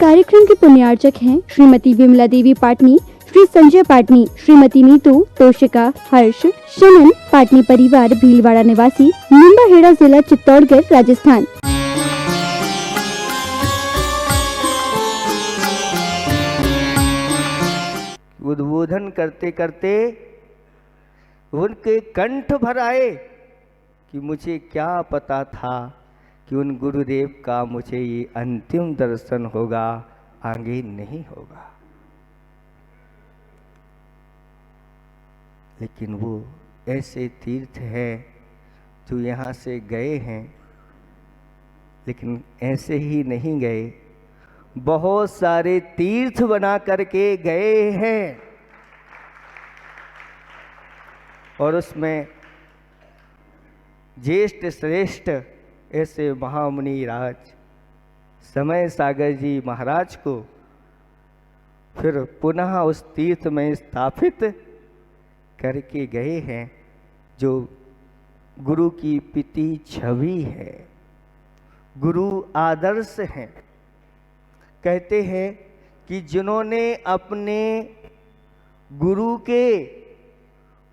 कार्यक्रम के पुण्यार्चक हैं श्रीमती विमला देवी पाटनी, श्री संजय पाटनी, श्रीमती नीतू, तोशिका, हर्ष, शमन पाटनी परिवार, भीलवाड़ा निवासी, निम्बाहेड़ा जिला, चित्तौड़गढ़, राजस्थान। उद्बोधन करते करते उनके कंठ भर आए कि मुझे क्या पता था कि उन गुरुदेव का मुझे ये अंतिम दर्शन होगा, आगे नहीं होगा। लेकिन वो ऐसे तीर्थ हैं जो यहाँ से गए हैं, लेकिन ऐसे ही नहीं गए, बहुत सारे तीर्थ बना करके गए हैं। और उसमें ज्येष्ठ श्रेष्ठ ऐसे महामुनि राज समय सागर जी महाराज को फिर पुनः उस तीर्थ में स्थापित करके गए हैं, जो गुरु की पिती छवि है, गुरु आदर्श हैं। कहते हैं कि जिन्होंने अपने गुरु के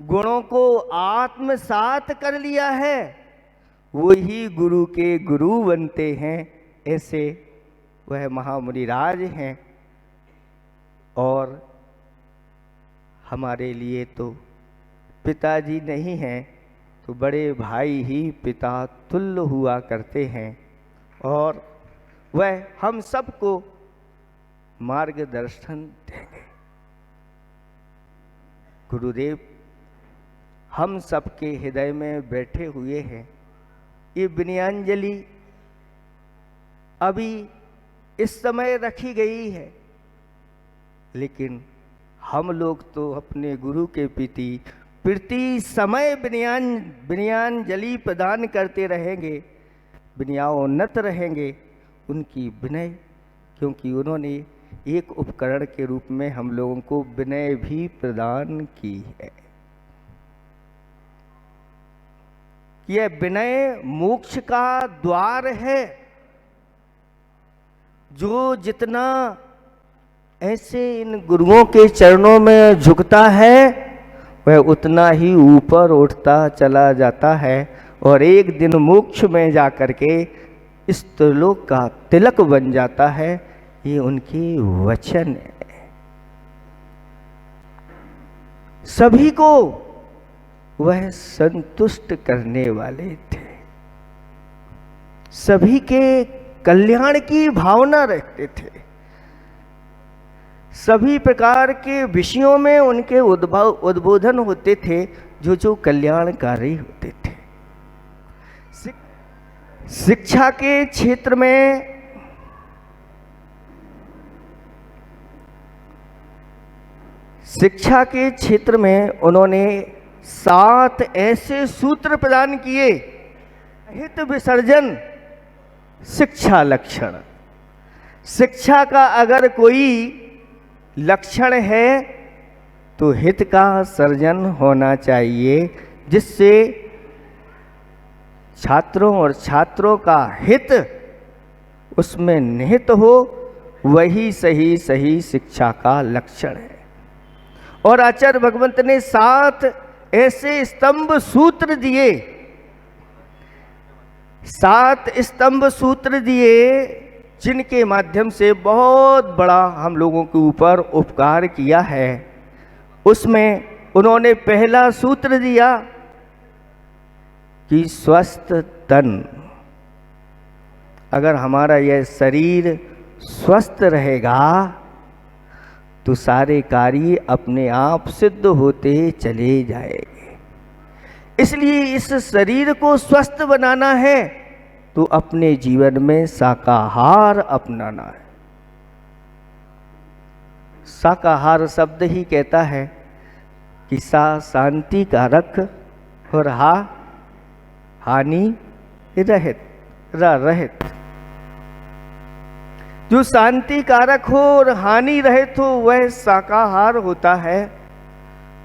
गुणों को आत्मसात कर लिया है, वही गुरु के गुरु बनते हैं। ऐसे वह महामुनि राज हैं। और हमारे लिए तो पिताजी नहीं हैं, तो बड़े भाई ही पिता तुल्य हुआ करते हैं। और वह हम सबको मार्गदर्शन देंगे। गुरुदेव हम सबके हृदय में बैठे हुए हैं। ये विनयांजलि अभी इस समय रखी गई है, लेकिन हम लोग तो अपने गुरु के प्रति समय विनयांजलि प्रदान करते रहेंगे, विनयोन्नत रहेंगे उनकी विनय, क्योंकि उन्होंने एक उपकरण के रूप में हम लोगों को विनय भी प्रदान की है। यह विनय मोक्ष का द्वार है। जो जितना ऐसे इन गुरुओं के चरणों में झुकता है, वह उतना ही ऊपर उठता चला जाता है और एक दिन मोक्ष में जाकर के इस त्रिलोक का तिलक बन जाता है। ये उनके वचन है। सभी को वह संतुष्ट करने वाले थे, सभी के कल्याण की भावना रखते थे, सभी प्रकार के विषयों में उनके उद्बोधन होते थे जो कल्याणकारी होते थे। शिक्षा के क्षेत्र में उन्होंने 7 ऐसे सूत्र प्रदान किए। हित विसर्जन शिक्षा लक्षण। शिक्षा का अगर कोई लक्षण है तो हित का सर्जन होना चाहिए, जिससे छात्रों और छात्रों का हित उसमें निहित हो। वही सही शिक्षा का लक्षण है। और आचार्य भगवंत ने 7 ऐसे स्तंभ सूत्र दिए, 7 स्तंभ सूत्र दिए, जिनके माध्यम से बहुत बड़ा हम लोगों के ऊपर उपकार किया है। उसमें उन्होंने पहला सूत्र दिया कि स्वस्थ तन। अगर हमारा यह शरीर स्वस्थ रहेगा तो सारे कार्य अपने आप सिद्ध होते चले जाएंगे। इसलिए इस शरीर को स्वस्थ बनाना है तो अपने जीवन में शाकाहार अपनाना है। शाकाहार शब्द ही कहता है कि शांति कारक और हानि रहित। जो शांति कारक हो और हानि रहित हो वह शाकाहार होता है।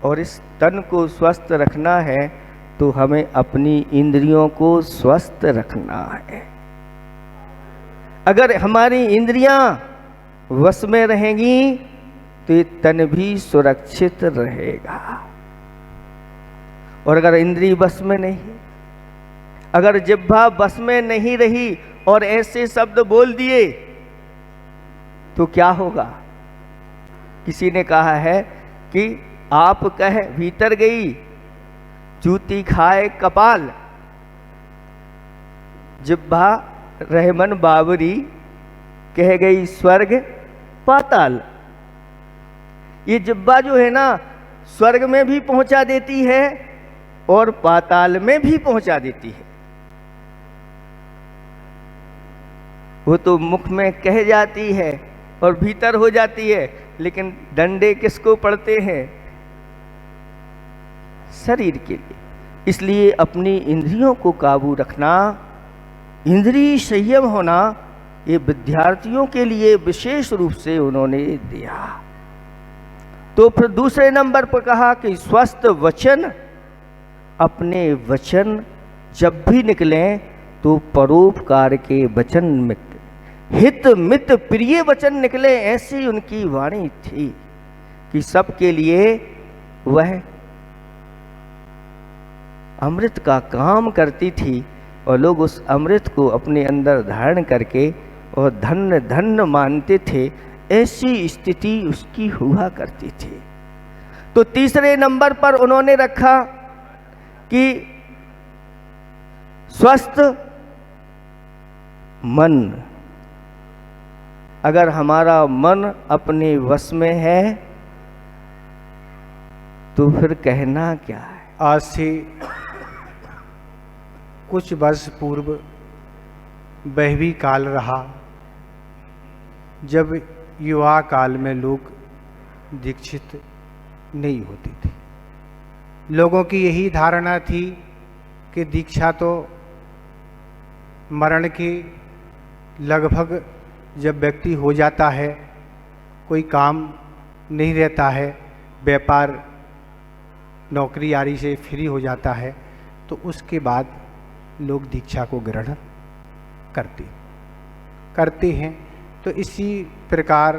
और इस तन को स्वस्थ रखना है तो हमें अपनी इंद्रियों को स्वस्थ रखना है। अगर हमारी इंद्रियां वश में रहेंगी तो ये तन भी सुरक्षित रहेगा। और अगर इंद्रिय वश में नहीं, अगर जिह्वा वश में नहीं रही और ऐसे शब्द बोल दिए तो क्या होगा? किसी ने कहा है कि आप कह भीतर गई जूती खाए कपाल, जिह्वा रहमन बाबरी कह गई स्वर्ग पाताल। ये जिह्वा जो है ना, स्वर्ग में भी पहुंचा देती है और पाताल में भी पहुंचा देती है। वो तो मुख में कह जाती है और भीतर हो जाती है, लेकिन डंडे किसको पड़ते हैं? शरीर के लिए। इसलिए अपनी इंद्रियों को काबू रखना, इंद्रिय संयम होना, ये विद्यार्थियों के लिए विशेष रूप से उन्होंने दिया। तो फिर दूसरे नंबर पर कहा कि स्वस्थ वचन, अपने वचन जब भी निकलें तो परोपकार के वचन में हित मित प्रिय वचन निकले। ऐसी उनकी वाणी थी कि सबके लिए वह अमृत का काम करती थी और लोग उस अमृत को अपने अंदर धारण करके और धन्य धन्य मानते थे। ऐसी स्थिति उसकी हुआ करती थी। तो तीसरे नंबर पर उन्होंने रखा कि स्वस्थ मन। अगर हमारा मन अपने वश में है तो फिर कहना क्या है? आज से कुछ वर्ष पूर्व वह भी काल रहा जब युवा काल में लोग दीक्षित नहीं होते थे। लोगों की यही धारणा थी कि दीक्षा तो मरण के लगभग जब व्यक्ति हो जाता है, कोई काम नहीं रहता है, व्यापार नौकरी आदि से फ्री हो जाता है, तो उसके बाद लोग दीक्षा को ग्रहण करते हैं। तो इसी प्रकार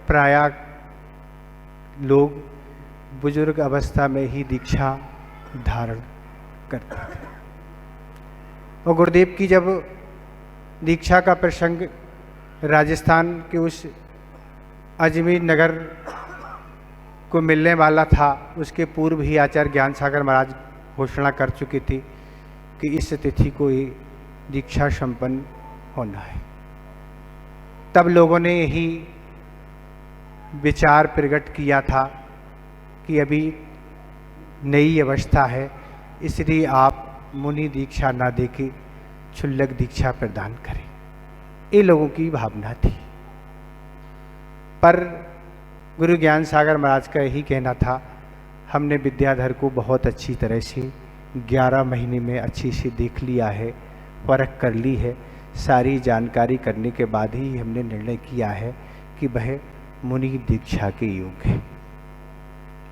प्रायः लोग बुजुर्ग अवस्था में ही दीक्षा धारण करते थे। और गुरुदेव की जब दीक्षा का प्रसंग राजस्थान के उस अजमेर नगर को मिलने वाला था, उसके पूर्व ही आचार्य ज्ञान सागर महाराज घोषणा कर चुके थे कि इस तिथि को ही दीक्षा संपन्न होना है। तब लोगों ने यही विचार प्रकट किया था कि अभी नई अवस्था है, इसलिए आप मुनि दीक्षा ना देके क्षुल्लक दीक्षा प्रदान करें। ये लोगों की भावना थी। पर गुरु ज्ञान सागर महाराज का यही कहना था, हमने विद्याधर को बहुत अच्छी तरह से 11 महीने में अच्छी से देख लिया है, परख कर ली है। सारी जानकारी करने के बाद ही हमने निर्णय किया है कि वह मुनि दीक्षा के योग्य है।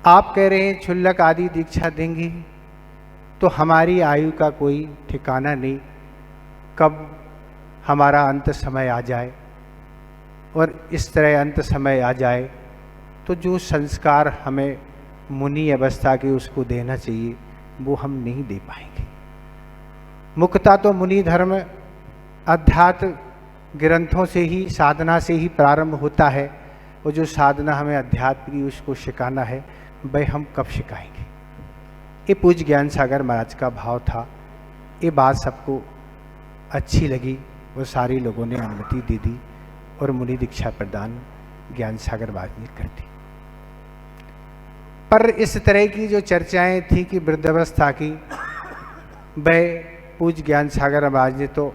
आप कह रहे हैं क्षुल्लक आदि दीक्षा देंगे, तो हमारी आयु का कोई ठिकाना नहीं, कब हमारा अंत समय आ जाए। और इस तरह अंत समय आ जाए तो जो संस्कार हमें मुनि अवस्था के उसको देना चाहिए वो हम नहीं दे पाएंगे। मुख्यतः तो मुनि धर्म अध्यात्म ग्रंथों से ही, साधना से ही प्रारंभ होता है, और जो साधना हमें अध्यात्म की उसको सिखाना है वह हम कब सिखाएंगे। ये पूज्य ज्ञान सागर महाराज का भाव था। ये बात सबको अच्छी लगी, वो सारे लोगों ने अनुमति दे दी और मुनि दीक्षा प्रदान ज्ञान सागर महाराज ने कर दी। पर इस तरह की जो चर्चाएं थी कि वृद्धावस्था की, वह पूज्य ज्ञान सागर महाराज ने तो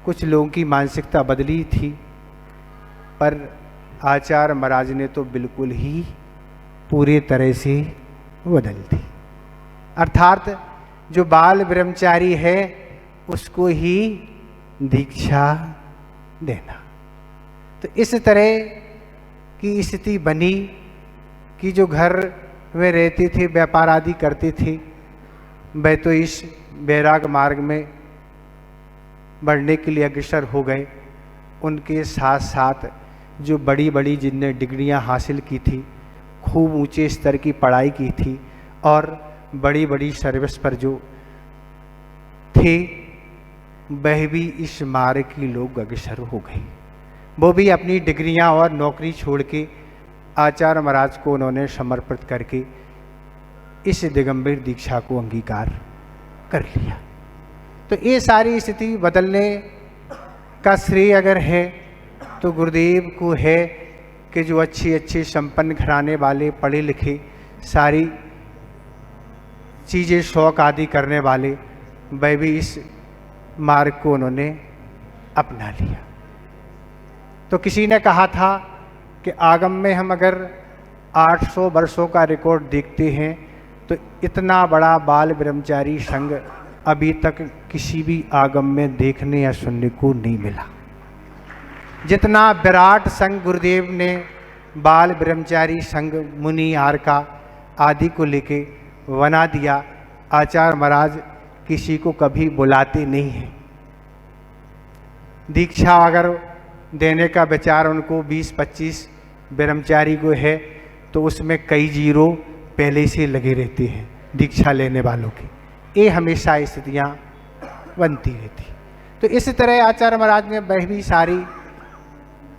कुछ लोगों की मानसिकता बदली थी, पर आचार्य महाराज ने तो बिल्कुल ही पूरे तरह से बदल दी। अर्थात जो बाल ब्रह्मचारी है उसको ही दीक्षा देना। तो इस तरह की स्थिति बनी कि जो घर में रहते थे, व्यापार आदि करते थे, वह तो इस वैराग मार्ग में बढ़ने के लिए अग्रसर हो गए। उनके साथ साथ जो बड़ी बड़ी जिनने डिग्रियां हासिल की थी, खूब ऊंचे स्तर की पढ़ाई की थी और बड़ी बड़ी सर्विस पर जो थे, वह भी इस मार्ग की लोग अग्रसर हो गए। वो भी अपनी डिग्रियां और नौकरी छोड़ के आचार्य महाराज को उन्होंने समर्पित करके इस दिगंबर दीक्षा को अंगीकार कर लिया। तो ये सारी स्थिति बदलने का श्रेय अगर है तो गुरुदेव को है कि जो अच्छे अच्छे संपन्न घराने वाले, पढ़े लिखे, सारी चीज़ें शौक आदि करने वाले, वह भी इस मार्ग को उन्होंने अपना लिया। तो किसी ने कहा था कि आगम में हम अगर 800 वर्षों का रिकॉर्ड देखते हैं तो इतना बड़ा बाल ब्रह्मचारी संघ अभी तक किसी भी आगम में देखने या सुनने को नहीं मिला। जितना विराट संघ गुरुदेव ने बाल ब्रह्मचारी संघ, मुनि आरका आदि को लेके बना दिया, आचार्य महाराज किसी को कभी बुलाते नहीं हैं। दीक्षा अगर देने का विचार उनको 20-25 ब्रह्मचारी को है तो उसमें कई जीरो पहले से लगे रहते हैं दीक्षा लेने वालों की। ये हमेशा स्थितियाँ बनती रहती। तो इस तरह आचार्य महाराज ने वह भी सारी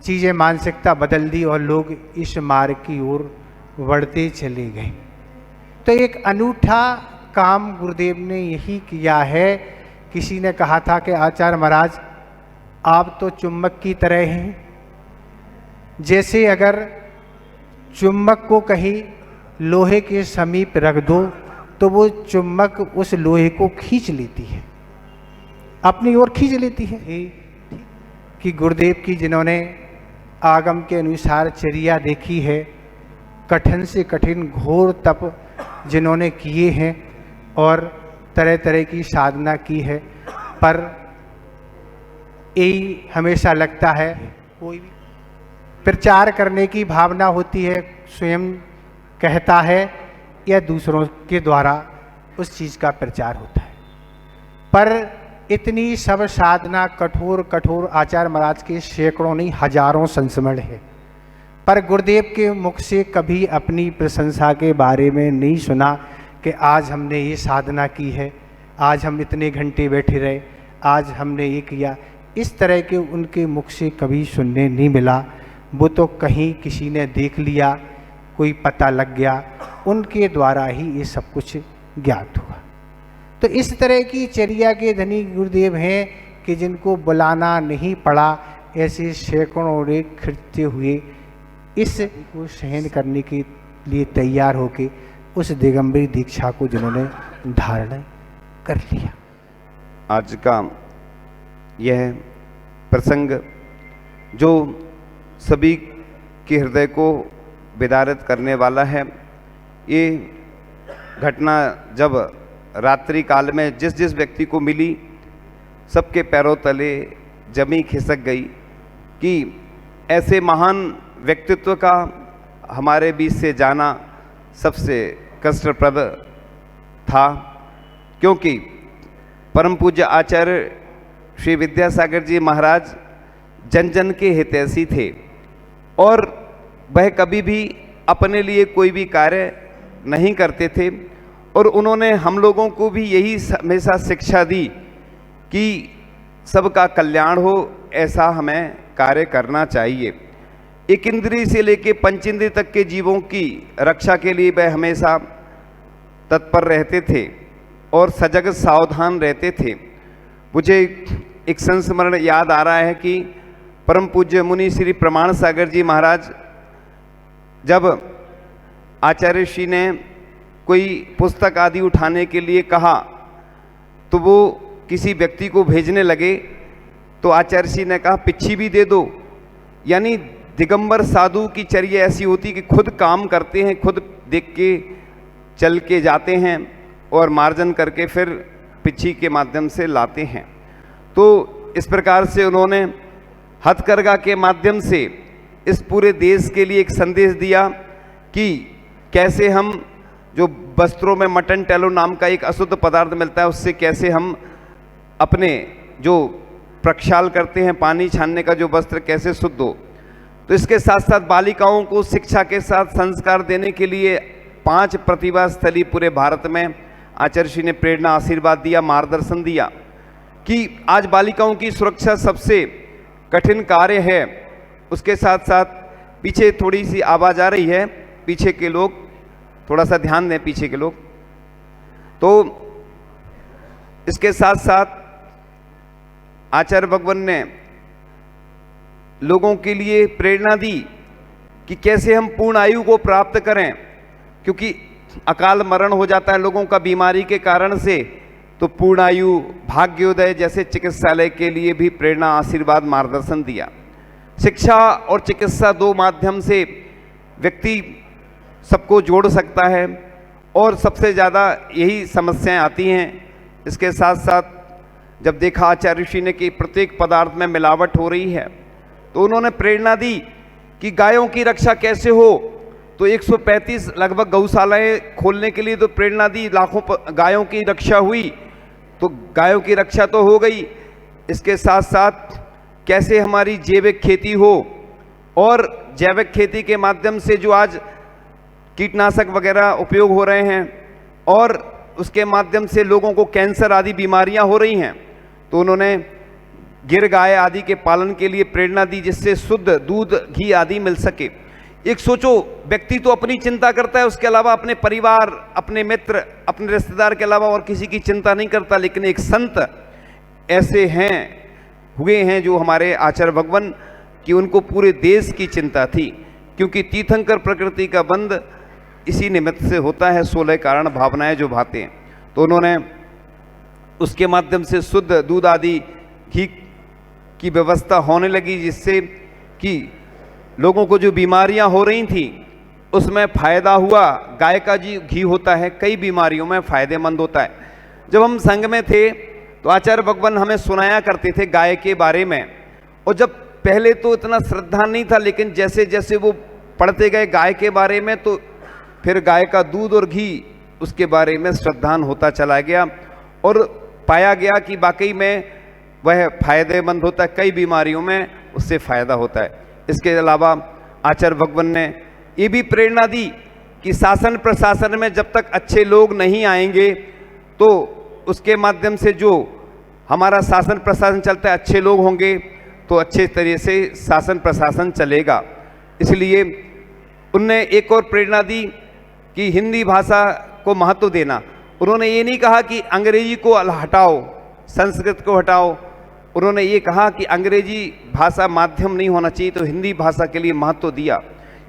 चीज़ें, मानसिकता बदल दी और लोग इस मार्ग की ओर बढ़ते चले गए। तो एक अनूठा काम गुरुदेव ने यही किया है। किसी ने कहा था कि आचार्य महाराज आप तो चुम्बक की तरह हैं, जैसे अगर चुम्बक को कहीं लोहे के समीप रख दो तो वो चुम्बक उस लोहे को खींच लेती है, अपनी ओर खींच लेती है। कि गुरुदेव की जिन्होंने आगम के अनुसार चर्या देखी है, कठिन से कठिन घोर तप जिन्होंने किए हैं और तरह तरह की साधना की है, पर यही हमेशा लगता है कोई भी प्रचार करने की भावना होती है, स्वयं कहता है या दूसरों के द्वारा उस चीज़ का प्रचार होता है। पर इतनी सब साधना कठोर कठोर आचार्य महाराज के सैकड़ों नहीं हजारों संस्मरण है, पर गुरुदेव के मुख से कभी अपनी प्रशंसा के बारे में नहीं सुना कि आज हमने ये साधना की है, आज हम इतने घंटे बैठे रहे, आज हमने ये किया। इस तरह के उनके मुख से कभी सुनने नहीं मिला। वो तो कहीं किसी ने देख लिया, कोई पता लग गया, उनके द्वारा ही ये सब कुछ ज्ञात हुआ। तो इस तरह की चर्या के धनी गुरुदेव हैं कि जिनको बुलाना नहीं पड़ा, ऐसे सैकड़ों रे खिंचते हुए इस को सहन करने के लिए तैयार होके उस दिगंबरी दीक्षा को जिन्होंने धारण कर लिया। आज का यह प्रसंग जो सभी के हृदय को विदारित करने वाला है, ये घटना जब रात्रि काल में जिस जिस व्यक्ति को मिली, सबके पैरों तले जमी खिसक गई कि ऐसे महान व्यक्तित्व का हमारे बीच से जाना सबसे कष्टप्रद था। क्योंकि परम पूज्य आचार्य श्री विद्यासागर जी महाराज जन जन के हितैषी थे और वह कभी भी अपने लिए कोई भी कार्य नहीं करते थे, और उन्होंने हम लोगों को भी यही हमेशा शिक्षा दी कि सबका कल्याण हो, ऐसा हमें कार्य करना चाहिए। एक इंद्रिय से लेके पंचेंद्रिय तक के जीवों की रक्षा के लिए वह हमेशा तत्पर रहते थे और सजग सावधान रहते थे। मुझे एक संस्मरण याद आ रहा है कि परम पूज्य मुनि श्री प्रमाण सागर जी महाराज जब आचार्य श्री ने कोई पुस्तक आदि उठाने के लिए कहा तो वो किसी व्यक्ति को भेजने लगे, तो आचार्य श्री ने कहा पिच्छी भी दे दो। यानी दिगंबर साधु की चर्या ऐसी होती कि खुद काम करते हैं, खुद देख के चल के जाते हैं और मार्जन करके फिर पिच्छी के माध्यम से लाते हैं। तो इस प्रकार से उन्होंने हथकरघा के माध्यम से इस पूरे देश के लिए एक संदेश दिया कि कैसे हम जो वस्त्रों में मटन टेलो नाम का एक अशुद्ध पदार्थ मिलता है, उससे कैसे हम अपने जो प्रक्षाल करते हैं, पानी छानने का जो वस्त्र कैसे शुद्ध हो। तो इसके साथ साथ बालिकाओं को शिक्षा के साथ संस्कार देने के लिए 5 प्रतिभा स्थली पूरे भारत में आचार्य श्री ने प्रेरणा, आशीर्वाद दिया, मार्गदर्शन दिया कि आज बालिकाओं की सुरक्षा सबसे कठिन कार्य है। उसके साथ साथ पीछे थोड़ी सी आवाज़ आ रही है, पीछे के लोग थोड़ा सा ध्यान दें, पीछे के लोग। तो इसके साथ साथ आचार्य भगवान ने लोगों के लिए प्रेरणा दी कि कैसे हम पूर्ण आयु को प्राप्त करें, क्योंकि अकाल मरण हो जाता है लोगों का बीमारी के कारण से। तो पूर्ण आयु, भाग्योदय जैसे चिकित्सालय के लिए भी प्रेरणा, आशीर्वाद, मार्गदर्शन दिया। शिक्षा और चिकित्सा 2 माध्यम से व्यक्ति सबको जोड़ सकता है और सबसे ज़्यादा यही समस्याएं आती हैं। इसके साथ साथ जब देखा आचार्य ऋषि ने कि प्रत्येक पदार्थ में मिलावट हो रही है, तो उन्होंने प्रेरणा दी कि गायों की रक्षा कैसे हो। तो 135 लगभग गौशालाएं खोलने के लिए तो प्रेरणा दी, लाखों गायों की रक्षा हुई, तो गायों की रक्षा तो हो गई। इसके साथ साथ कैसे हमारी जैविक खेती हो, और जैविक खेती के माध्यम से जो आज कीटनाशक वगैरह उपयोग हो रहे हैं और उसके माध्यम से लोगों को कैंसर आदि बीमारियां हो रही हैं, तो उन्होंने गिर गाय आदि के पालन के लिए प्रेरणा दी, जिससे शुद्ध दूध, घी आदि मिल सके। एक सोचो, व्यक्ति तो अपनी चिंता करता है, उसके अलावा अपने परिवार, अपने मित्र, अपने रिश्तेदार के अलावा और किसी की चिंता नहीं करता, लेकिन एक संत ऐसे हुए हैं जो हमारे आचार्य भगवान, कि उनको पूरे देश की चिंता थी, क्योंकि तीर्थंकर प्रकृति का बंध इसी निमित्त से होता है, 16 कारण भावनाएं जो भाते हैं। तो उन्होंने उसके माध्यम से शुद्ध दूध आदि घी की व्यवस्था होने लगी, जिससे कि लोगों को जो बीमारियां हो रही थी उसमें फायदा हुआ। गाय का जी घी होता है, कई बीमारियों में फायदेमंद होता है। जब हम संघ में थे तो आचार्य भगवान हमें सुनाया करते थे गाय के बारे में, और जब पहले तो इतना श्रद्धा नहीं था, लेकिन जैसे जैसे वो पढ़ते गए गाय के बारे में, तो फिर गाय का दूध और घी उसके बारे में श्रद्धान होता चला गया, और पाया गया कि वाकई में वह फायदेमंद होता है, कई बीमारियों में उससे फायदा होता है। इसके अलावा आचार्य भगवान ने ये भी प्रेरणा दी कि शासन प्रशासन में जब तक अच्छे लोग नहीं आएंगे, तो उसके माध्यम से जो हमारा शासन प्रशासन चलता है, अच्छे लोग होंगे तो अच्छे तरीके से शासन प्रशासन चलेगा। इसलिए उनने एक और प्रेरणा दी कि हिंदी भाषा को महत्व देना। उन्होंने ये नहीं कहा कि अंग्रेजी को हटाओ, संस्कृत को हटाओ, उन्होंने ये कहा कि अंग्रेजी भाषा माध्यम नहीं होना चाहिए, तो हिंदी भाषा के लिए महत्व दिया।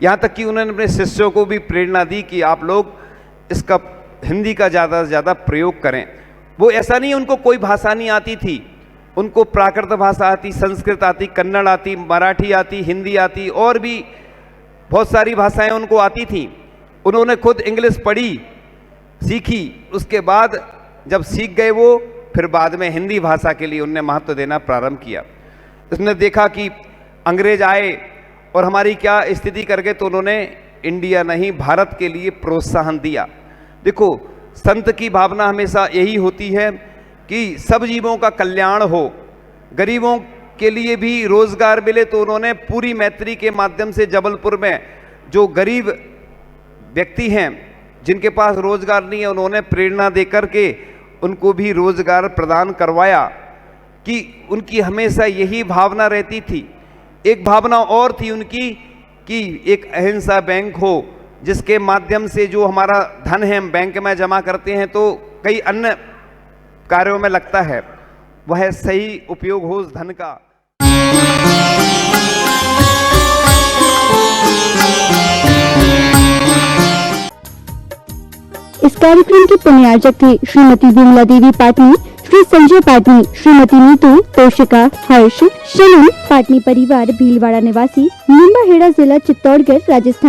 यहाँ तक कि उन्होंने अपने शिष्यों को भी प्रेरणा दी कि आप लोग इसका हिंदी का ज़्यादा से ज़्यादा प्रयोग करें। वो ऐसा नहीं उनको कोई भाषा नहीं आती थी, उनको प्राकृत भाषा आती, संस्कृत आती, कन्नड़ आती, मराठी आती, हिंदी आती, और भी बहुत सारी भाषाएं उनको आती थी। उन्होंने खुद इंग्लिश पढ़ी, सीखी, उसके बाद जब सीख गए वो, फिर बाद में हिंदी भाषा के लिए उनने महत्व देना प्रारंभ किया। उसने देखा कि अंग्रेज आए और हमारी क्या स्थिति कर गए, तो उन्होंने इंडिया नहीं भारत के लिए प्रोत्साहन दिया। देखो, संत की भावना हमेशा यही होती है कि सब जीवों का कल्याण हो, गरीबों के लिए भी रोजगार मिले। तो उन्होंने पूरी मैत्री के माध्यम से जबलपुर में जो गरीब व्यक्ति हैं जिनके पास रोजगार नहीं है, उन्होंने प्रेरणा देकर के उनको भी रोजगार प्रदान करवाया। कि उनकी हमेशा यही भावना रहती थी। एक भावना और थी उनकी कि एक अहिंसा बैंक हो, जिसके माध्यम से जो हमारा धन है हम बैंक में जमा करते हैं तो कई अन्य कार्यों में लगता है, वह सही उपयोग हो उस धन का। इस कार्यक्रम के पुण्यार्चक थे श्रीमती विमला देवी पाटनी, श्री संजय पाटनी, श्रीमती नीतू, तोशिका, हर्ष, शनन पाटनी परिवार भीलवाड़ा निवासी, निम्बाहेड़ा जिला चित्तौड़गढ़ राजस्थान।